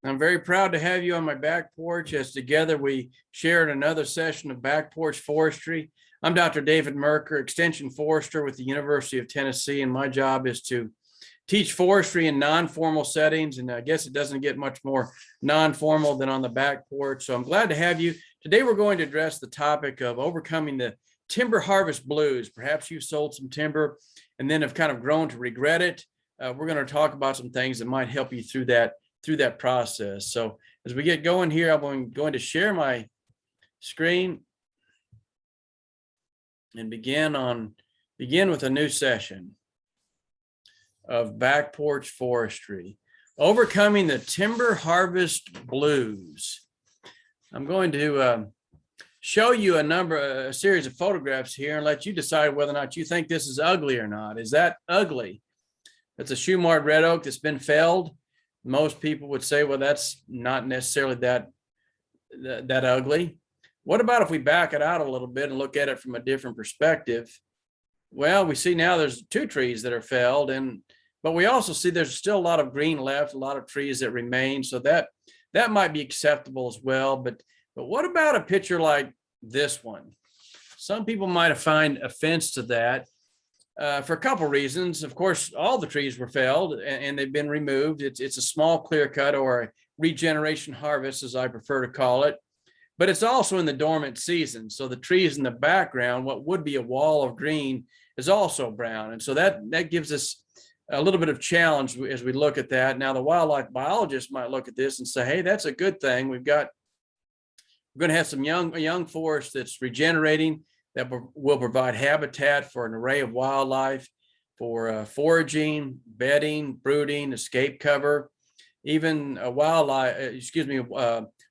I'm very proud to have you on my back porch as together we shared another session of Back Porch Forestry. I'm Dr. David Merker, Extension Forester with the University of Tennessee, and my job is to teach forestry in non-formal settings, and I guess it doesn't get much more non-formal than on the back porch. So I'm glad to have you. Today we're going to address the topic of overcoming the timber harvest blues. Perhaps you've sold some timber and then have kind of grown to regret it. We're going to talk about some things that might help you through that process. So as we get going here, I'm going to share my screen and begin with a new session of Back Porch Forestry, overcoming the timber harvest blues. I'm going to show you a series of photographs here and let you decide whether or not you think this is ugly or not. Is that ugly? It's a shoe-marred red oak that's been felled. Most people would say, well, that's not necessarily that ugly. What about if we back it out a little bit and look at it from a different perspective? Well, we see now there's 2 trees that are felled, but we also see there's still a lot of green left, a lot of trees that remain. So that might be acceptable as well. But what about a picture like this one? Some people might find offense to that. For a couple reasons. Of course, all the trees were felled and they've been removed. It's a small clear cut, or a regeneration harvest, as I prefer to call it. But it's also in the dormant season. So the trees in the background, what would be a wall of green, is also brown. And so that gives us a little bit of challenge as we look at that. Now, the wildlife biologist might look at this and say, hey, that's a good thing. We're going to have a young forest that's regenerating, that will provide habitat for an array of wildlife, for foraging, bedding, brooding, escape cover. Even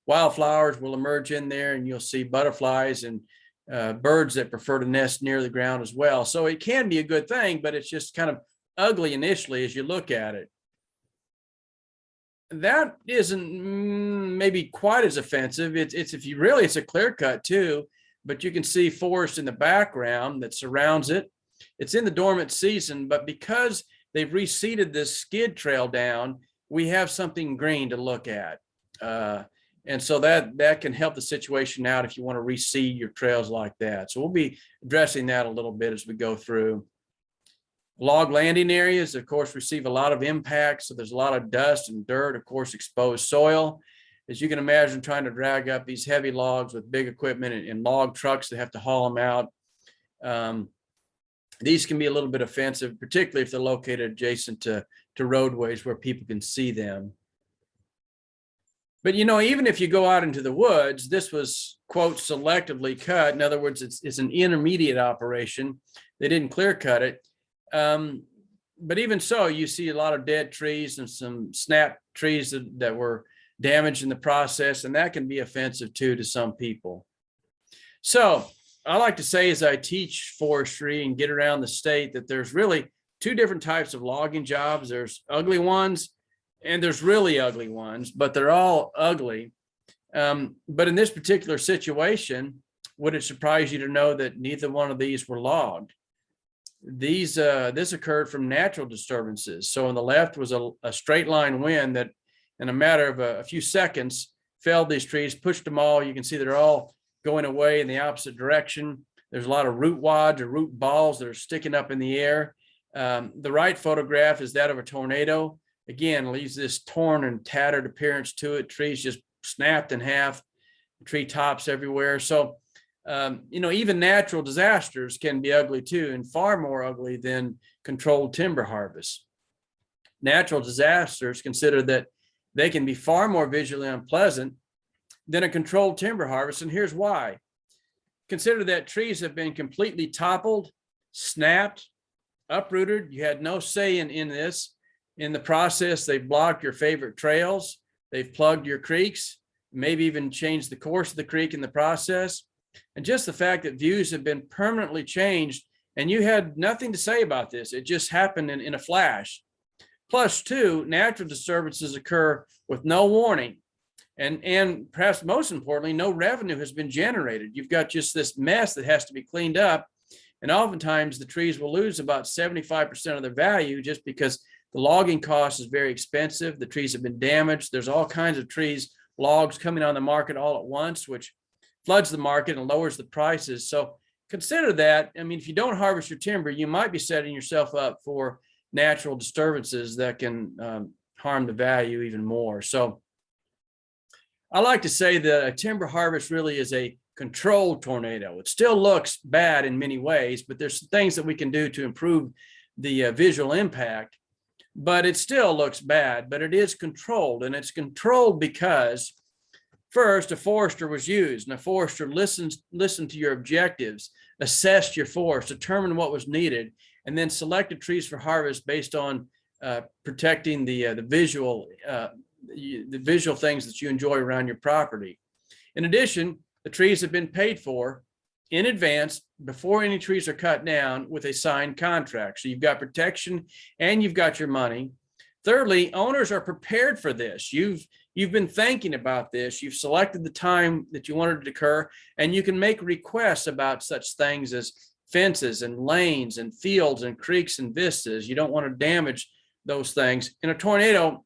wildflowers will emerge in there, and you'll see butterflies and birds that prefer to nest near the ground as well. So it can be a good thing, but it's just kind of ugly initially as you look at it. That isn't maybe quite as offensive. It's a clear cut too. But you can see forest in the background that surrounds it. It's in the dormant season, but because they've reseeded this skid trail down, we have something green to look at. And so that can help the situation out if you want to reseed your trails like that. So we'll be addressing that a little bit as we go through. Log landing areas, of course, receive a lot of impact. So there's a lot of dust and dirt, of course, exposed soil. As you can imagine, trying to drag up these heavy logs with big equipment and log trucks that have to haul them out. These can be a little bit offensive, particularly if they're located adjacent to roadways where people can see them. But, even if you go out into the woods, this was, quote, selectively cut. In other words, it's an intermediate operation. They didn't clear cut it. But even so, you see a lot of dead trees and some snap trees that were damage in the process, and that can be offensive too to some people. So I like to say, as I teach forestry and get around the state, that there's really 2 different types of logging jobs. There's ugly ones and there's really ugly ones, but they're all ugly. But in this particular situation, would it surprise you to know that neither one of these were logged? This occurred from natural disturbances. So on the left was a straight line wind that, in a matter of a few seconds, felled these trees, pushed them all. You can see they're all going away in the opposite direction. There's a lot of root wads or root balls that are sticking up in the air. The right photograph is that of a tornado. Again, leaves this torn and tattered appearance to it. Trees just snapped in half, tree tops everywhere. So, even natural disasters can be ugly too, and far more ugly than controlled timber harvest. Natural disasters, consider that they can be far more visually unpleasant than a controlled timber harvest. And here's why. Consider that trees have been completely toppled, snapped, uprooted. You had no say in this. In the process, they've blocked your favorite trails. They've plugged your creeks, maybe even changed the course of the creek in the process. And just the fact that views have been permanently changed, and you had nothing to say about this. It just happened in a flash. Plus, 2, natural disturbances occur with no warning. And perhaps most importantly, no revenue has been generated. You've got just this mess that has to be cleaned up. And oftentimes the trees will lose about 75% of their value just because The logging cost is very expensive. The trees have been damaged. There's all kinds of logs coming on the market all at once, which floods the market and lowers the prices. So consider that. I mean, if you don't harvest your timber, you might be setting yourself up for natural disturbances that can harm the value even more. So I like to say that a timber harvest really is a controlled tornado. It still looks bad in many ways, but there's some things that we can do to improve the visual impact. But it still looks bad, but it is controlled. And it's controlled because first, a forester was used, and a forester listened to your objectives, assessed your forest, determined what was needed, and then selected trees for harvest based on protecting the visual things that you enjoy around your property. In addition, the trees have been paid for in advance before any trees are cut down with a signed contract. So you've got protection and you've got your money. Thirdly, owners are prepared for this. You've been thinking about this. You've selected the time that you wanted it to occur, and you can make requests about such things as fences and lanes and fields and creeks and vistas. You don't want to damage those things. In a tornado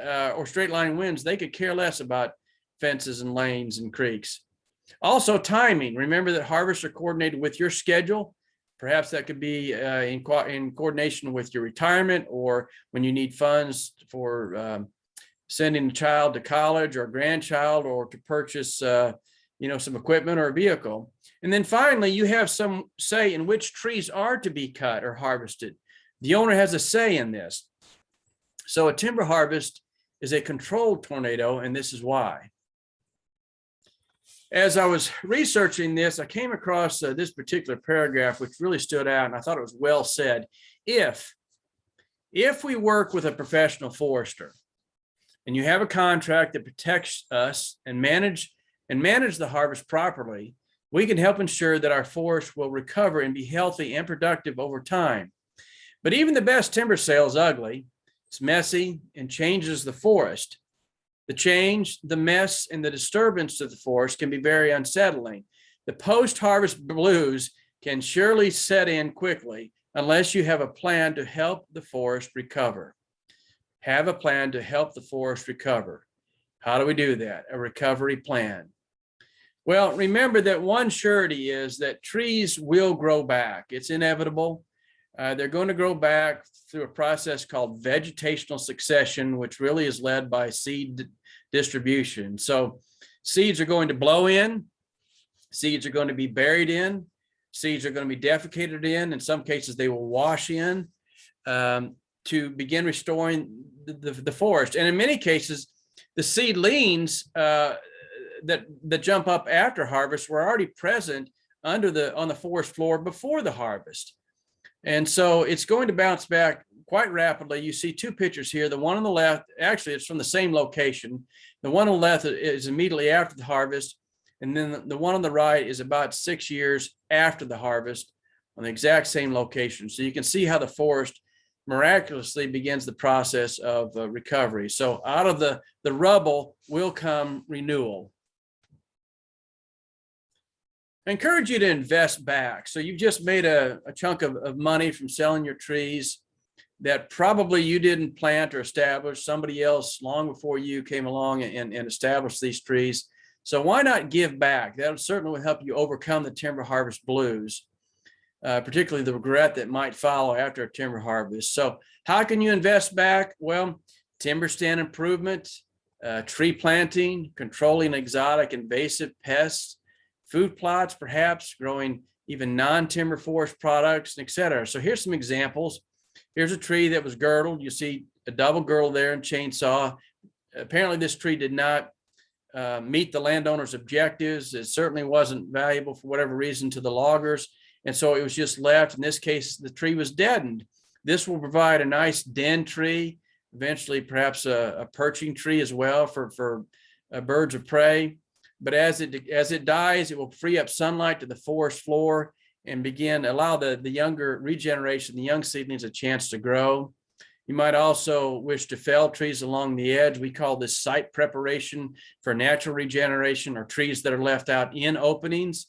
or straight line winds, they could care less about fences and lanes and creeks. Also, timing. Remember that harvests are coordinated with your schedule. Perhaps that could be in coordination with your retirement, or when you need funds for sending a child to college or a grandchild, or to purchase some equipment or a vehicle. And then finally, you have some say in which trees are to be cut or harvested. The owner has a say in this. So a timber harvest is a controlled tornado, and this is why. As I was researching this, I came across this particular paragraph, which really stood out, and I thought it was well said. If we work with a professional forester, and you have a contract that protects us and manage the harvest properly, we can help ensure that our forest will recover and be healthy and productive over time. But even the best timber sale is ugly. It's messy and changes the forest. The change, the mess, and the disturbance to the forest can be very unsettling. The post-harvest blues can surely set in quickly unless you have a plan to help the forest recover. Have a plan to help the forest recover. How do we do that? A recovery plan. Well, remember that one surety is that trees will grow back. It's inevitable. They're going to grow back through a process called vegetational succession, which really is led by seed distribution. So seeds are going to blow in, seeds are going to be buried in, seeds are going to be defecated in some cases they will wash in to begin restoring the forest. And in many cases, the seedlings that jump up after harvest were already present on the forest floor before the harvest. And so it's going to bounce back quite rapidly. You see two pictures here. The one on the left, actually, it's from the same location. The one on the left is immediately after the harvest. And then the one on the right is about 6 years after the harvest on the exact same location. So you can see how the forest miraculously begins the process of recovery. So out of the rubble will come renewal. I encourage you to invest back. So you've just made a chunk of money from selling your trees that probably you didn't plant or establish. Somebody else long before you came along and established these trees. So why not give back? That certainly will help you overcome the timber harvest blues, particularly the regret that might follow after a timber harvest. So how can you invest back? Well, timber stand improvement, tree planting, controlling exotic invasive pests, food plots, perhaps growing even non-timber forest products, etc. So here's some examples. Here's a tree that was girdled. You see a double girdle there and chainsaw. Apparently this tree did not meet the landowner's objectives. It certainly wasn't valuable for whatever reason to the loggers. And so it was just left. In this case, the tree was deadened. This will provide a nice den tree, eventually perhaps a perching tree as well for birds of prey. But as it dies, it will free up sunlight to the forest floor and allow the younger regeneration, the young seedlings, a chance to grow. You might also wish to fell trees along the edge. We call this site preparation for natural regeneration, or trees that are left out in openings.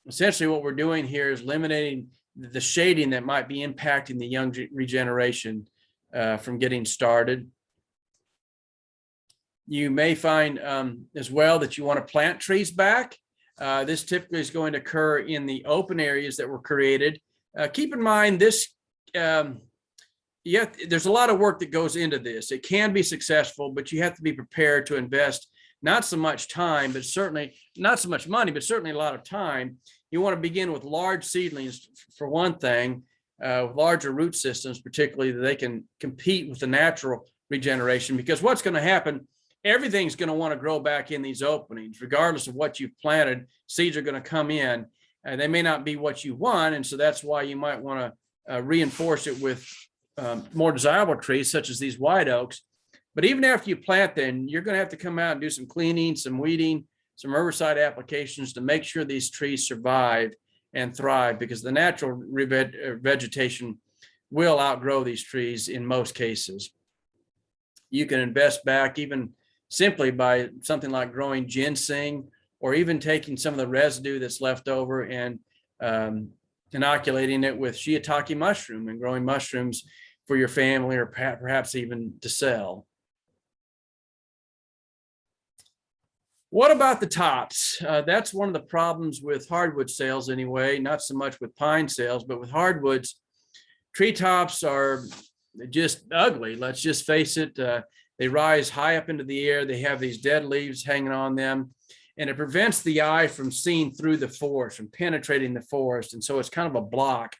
Essentially what we're doing here is eliminating the shading that might be impacting the young regeneration from getting started. You may find as well that you want to plant trees back. This typically is going to occur in the open areas that were created. Keep in mind this, there's a lot of work that goes into this. It can be successful, but you have to be prepared to invest not so much time, but certainly not so much money, but certainly a lot of time. You want to begin with large seedlings for one thing, with larger root systems, particularly that they can compete with the natural regeneration, because what's going to happen, everything's going to want to grow back in these openings, regardless of what you've planted. Seeds are going to come in, and they may not be what you want. And so that's why you might want to reinforce it with more desirable trees, such as these white oaks. But even after you plant them, you're going to have to come out and do some cleaning, some weeding, some herbicide applications to make sure these trees survive and thrive, because the natural vegetation will outgrow these trees in most cases. You can invest back even simply by something like growing ginseng, or even taking some of the residue that's left over and inoculating it with shiitake mushroom and growing mushrooms for your family, or perhaps even to sell. What about the tops? That's one of the problems with hardwood sales anyway, not so much with pine sales, but with hardwoods. Treetops are just ugly. Let's just face it. They rise high up into the air. They have these dead leaves hanging on them, and it prevents the eye from seeing through the forest, from penetrating the forest. And so it's kind of a block.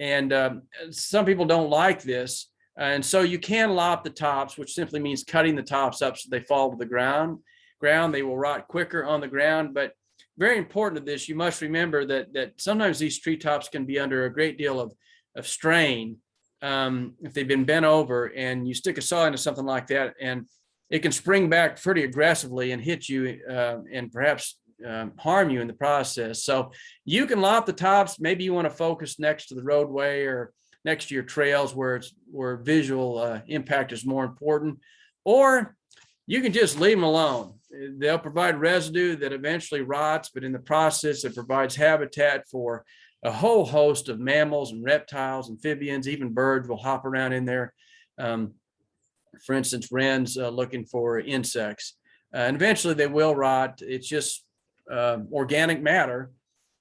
And some people don't like this. And so you can lop the tops, which simply means cutting the tops up so they fall to the ground. They will rot quicker on the ground. But very important to this, you must remember that sometimes these treetops can be under a great deal of strain if they've been bent over, and you stick a saw into something like that, and it can spring back pretty aggressively and hit you and perhaps harm you in the process. So you can lop the tops. Maybe you want to focus next to the roadway or next to your trails where visual impact is more important, or you can just leave them alone. They'll provide residue that eventually rots, but in the process, it provides habitat for a whole host of mammals and reptiles, amphibians, even birds will hop around in there. For instance, wrens looking for insects. And eventually they will rot. It's just organic matter,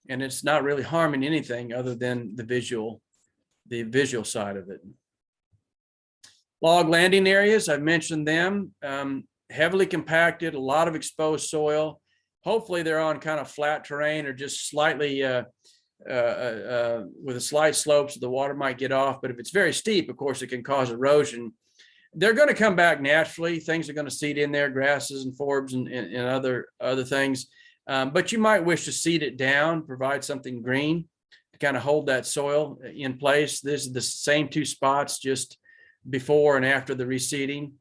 and it's not really harming anything other than the visual side of it. Log landing areas, I've mentioned them. Heavily compacted, a lot of exposed soil. Hopefully they're on kind of flat terrain, or just slightly with a slight slope so the water might get off. But if it's very steep, of course, it can cause erosion. They're going to come back naturally. Things are going to seed in there, grasses and forbs and other things. But you might wish to seed it down, provide something green to kind of hold that soil in place. This is the same two spots just before and after the reseeding.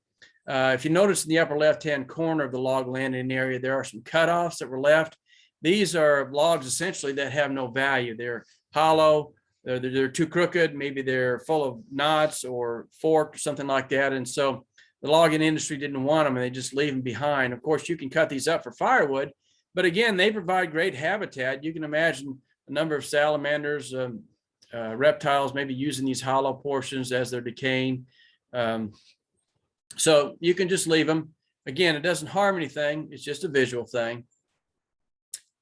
If you notice in the upper left-hand corner of the log landing area, there are some cutoffs that were left. These are logs essentially that have no value. They're hollow, they're too crooked, maybe they're full of knots or forked or something like that. And so the logging industry didn't want them, and they just leave them behind. Of course, you can cut these up for firewood, but again, they provide great habitat. You can imagine a number of salamanders, reptiles maybe using these hollow portions as they're decaying. So you can just leave them. Again, it doesn't harm anything. It's just a visual thing.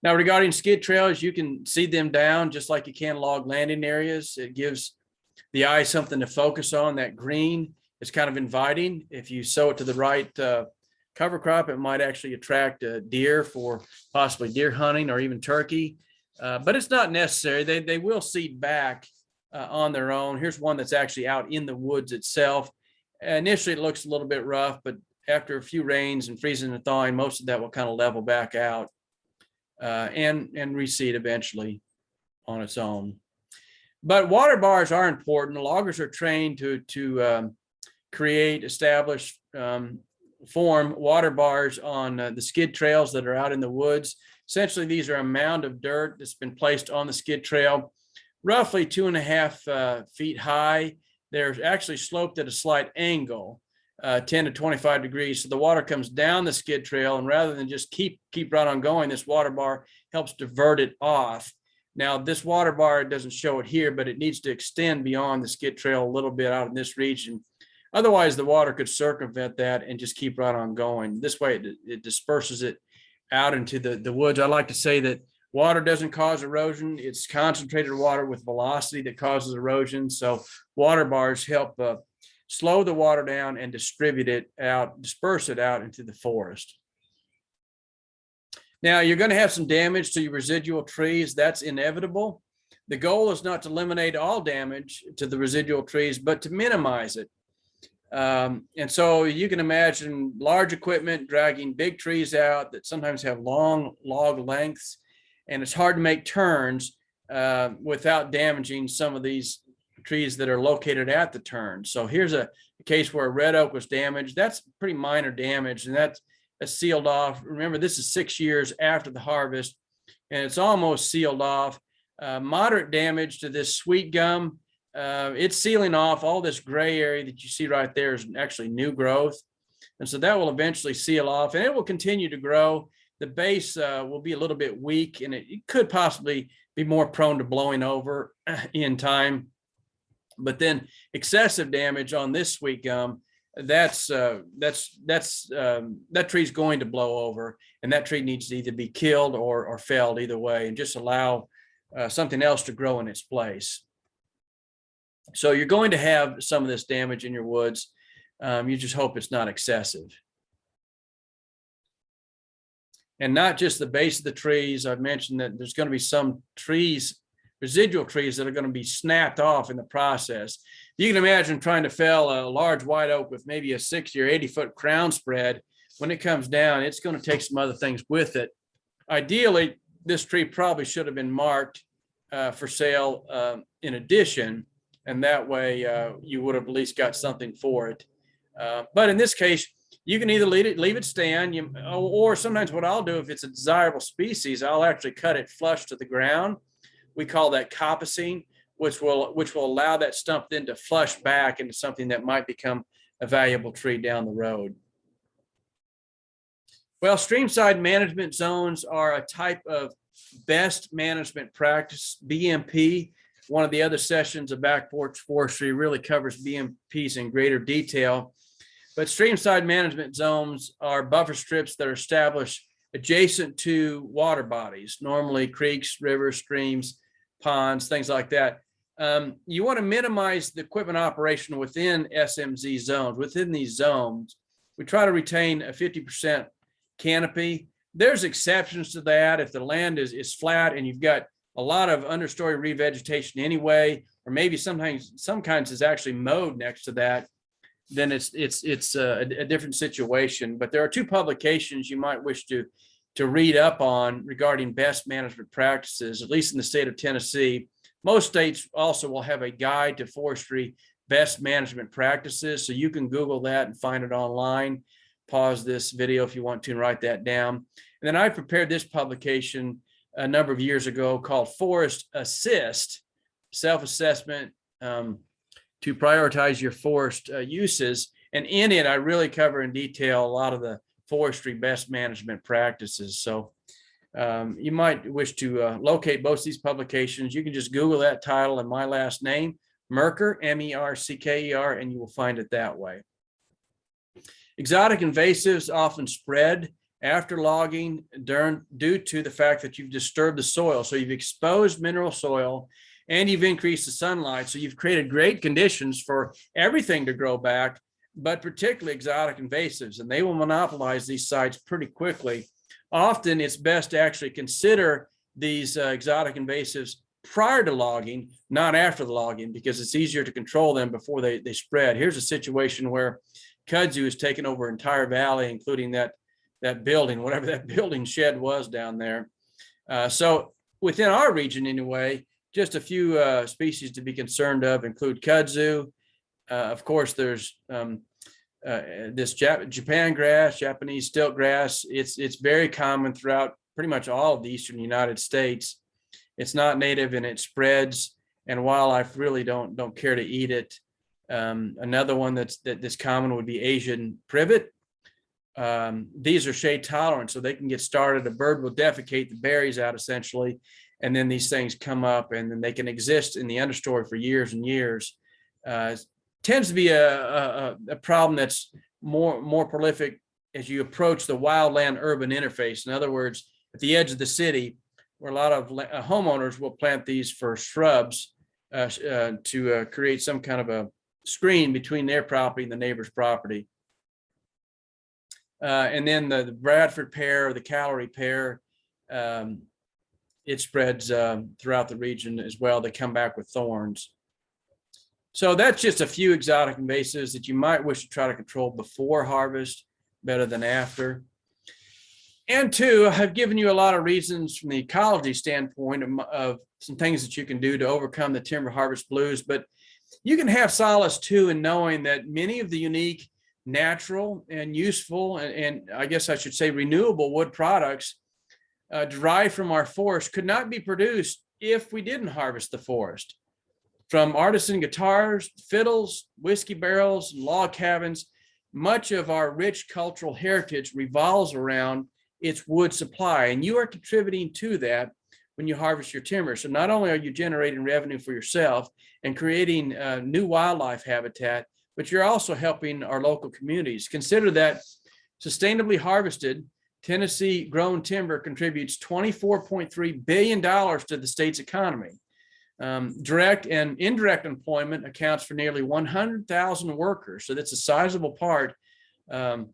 Now, regarding skid trails, you can seed them down just like you can log landing areas. It gives the eye something to focus on. That green is kind of inviting. If you sow it to the right cover crop, it might actually attract deer for possibly deer hunting or even turkey. But it's not necessary. They will seed back on their own. Here's one that's actually out in the woods itself. Initially, it looks a little bit rough, but after a few rains and freezing and thawing, most of that will kind of level back out and reseed eventually on its own. But water bars are important. Loggers are trained to create, establish, form water bars on the skid trails that are out in the woods. Essentially, these are a mound of dirt that's been placed on the skid trail, roughly 2.5 feet high. They're actually sloped at a slight angle, 10 to 25 degrees. So the water comes down the skid trail, and rather than just keep right on going, this water bar helps divert it off. Now, this water bar, it doesn't show it here, but it needs to extend beyond the skid trail a little bit out in this region, Otherwise, the water could circumvent that and just keep right on going. This way, it disperses it out into the woods. I like to say that water doesn't cause erosion. It's concentrated water with velocity that causes erosion. So water bars help slow the water down and distribute it out, disperse it out into the forest. Now, you're going to have some damage to your residual trees. That's inevitable. The goal is not to eliminate all damage to the residual trees, but to minimize it. And so you can imagine large equipment dragging big trees out that sometimes have long log lengths, and it's hard to make turns without damaging some of these trees that are located at the turn. So here's a case where a red oak was damaged. That's pretty minor damage, and that's sealed off. Remember, this is 6 years after the harvest, and it's almost sealed off. Moderate damage to this sweet gum. It's sealing off. All this gray area that you see right there is actually new growth. And so that will eventually seal off, and it will continue to grow. The base will be a little bit weak, and it could possibly be more prone to blowing over in time. But then excessive damage on this sweet gum, that tree's going to blow over, and that tree needs to either be killed or felled, either way, and just allow something else to grow in its place. So you're going to have some of this damage in your woods. You just hope it's not excessive. And not just the base of the trees. I've mentioned that there's going to be some trees, residual trees, that are going to be snapped off in the process. You can imagine trying to fell a large white oak with maybe a 60 or 80 foot crown spread. When it comes down, it's going to take some other things with it. Ideally, this tree probably should have been marked for sale in addition, and that way you would have at least got something for it. But in this case, you can either leave it stand, or sometimes what I'll do, if it's a desirable species, I'll actually cut it flush to the ground. We call that coppicing, which will allow that stump then to flush back into something that might become a valuable tree down the road. Well, streamside management zones are a type of best management practice, BMP. One of the other sessions of Back Porch Forestry really covers BMPs in greater detail. But streamside management zones are buffer strips that are established adjacent to water bodies, normally creeks, rivers, streams, ponds, things like that. You want to minimize the equipment operation within SMZ zones. Within these zones, we try to retain a 50% canopy. There's exceptions to that. If the land is flat and you've got a lot of understory revegetation anyway, or maybe sometimes some kinds is actually mowed next to that, then it's a different situation. But there are two publications you might wish to read up on regarding best management practices, at least in the state of Tennessee. Most states also will have a guide to forestry best management practices, so you can Google that and find it online. Pause this video if you want to and write that down. And then I prepared this publication a number of years ago called Forest Assist, self-assessment to prioritize your forest uses. And in it, I really cover in detail a lot of the forestry best management practices. So you might wish to locate both these publications. You can just Google that title and my last name, Merker, M-E-R-C-K-E-R, and you will find it that way. Exotic invasives often spread after logging due to the fact that you've disturbed the soil. So you've exposed mineral soil and you've increased the sunlight. So you've created great conditions for everything to grow back, but particularly exotic invasives, and they will monopolize these sites pretty quickly. Often it's best to actually consider these exotic invasives prior to logging, not after the logging, because it's easier to control them before they spread. Here's a situation where kudzu has taken over an entire valley, including that building, whatever that building shed was down there. So within our region anyway, just a few species to be concerned of include kudzu. Of course, there's this Japan grass, Japanese stilt grass. It's very common throughout pretty much all of the eastern United States. It's not native and it spreads. And wildlife really don't care to eat it. Another one that's common would be Asian privet. These are shade tolerant, so they can get started. A bird will defecate the berries out essentially, and then these things come up, and then they can exist in the understory for years and years. tends to be a problem that's more prolific as you approach the wildland urban interface. In other words, at the edge of the city, where a lot of homeowners will plant these for shrubs to create some kind of a screen between their property and the neighbor's property. And then the Bradford pear or the Callery pear, it spreads throughout the region as well. They come back with thorns. So that's just a few exotic invasives that you might wish to try to control before harvest, better than after. And two, I've given you a lot of reasons from the ecology standpoint of some things that you can do to overcome the timber harvest blues, but you can have solace too in knowing that many of the unique, natural and useful, and I guess I should say renewable wood products derived from our forest could not be produced if we didn't harvest the forest. From artisan guitars, fiddles, whiskey barrels, and log cabins, much of our rich cultural heritage revolves around its wood supply, and you are contributing to that when you harvest your timber. So not only are you generating revenue for yourself and creating new wildlife habitat, but you're also helping our local communities. Consider that sustainably harvested Tennessee grown timber contributes $24.3 billion to the state's economy. Direct and indirect employment accounts for nearly 100,000 workers. So that's a sizable part of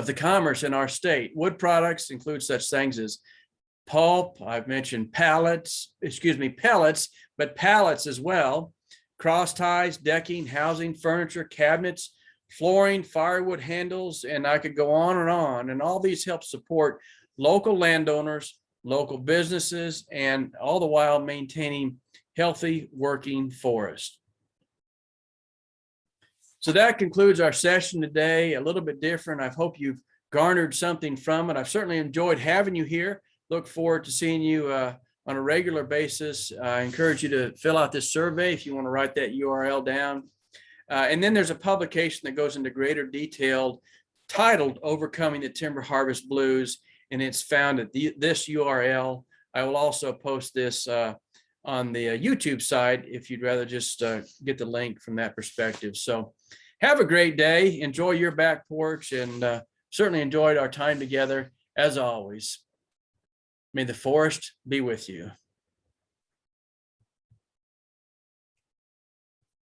the commerce in our state. Wood products include such things as pulp, I've mentioned pellets, but pallets as well, cross ties, decking, housing, furniture, cabinets, flooring, firewood handles, and I could go on. And all these help support local landowners, local businesses, and all the while maintaining healthy working forests. So that concludes our session today, a little bit different. I hope you've garnered something from it. I've certainly enjoyed having you here. Look forward to seeing you on a regular basis. I encourage you to fill out this survey if you want to write that URL down. And then there's a publication that goes into greater detail titled Overcoming the Timber Harvest Blues, and it's found at this URL. I will also post this on the YouTube side if you'd rather just get the link from that perspective. So have a great day. Enjoy your back porch, and certainly enjoyed our time together as always. May the forest be with you.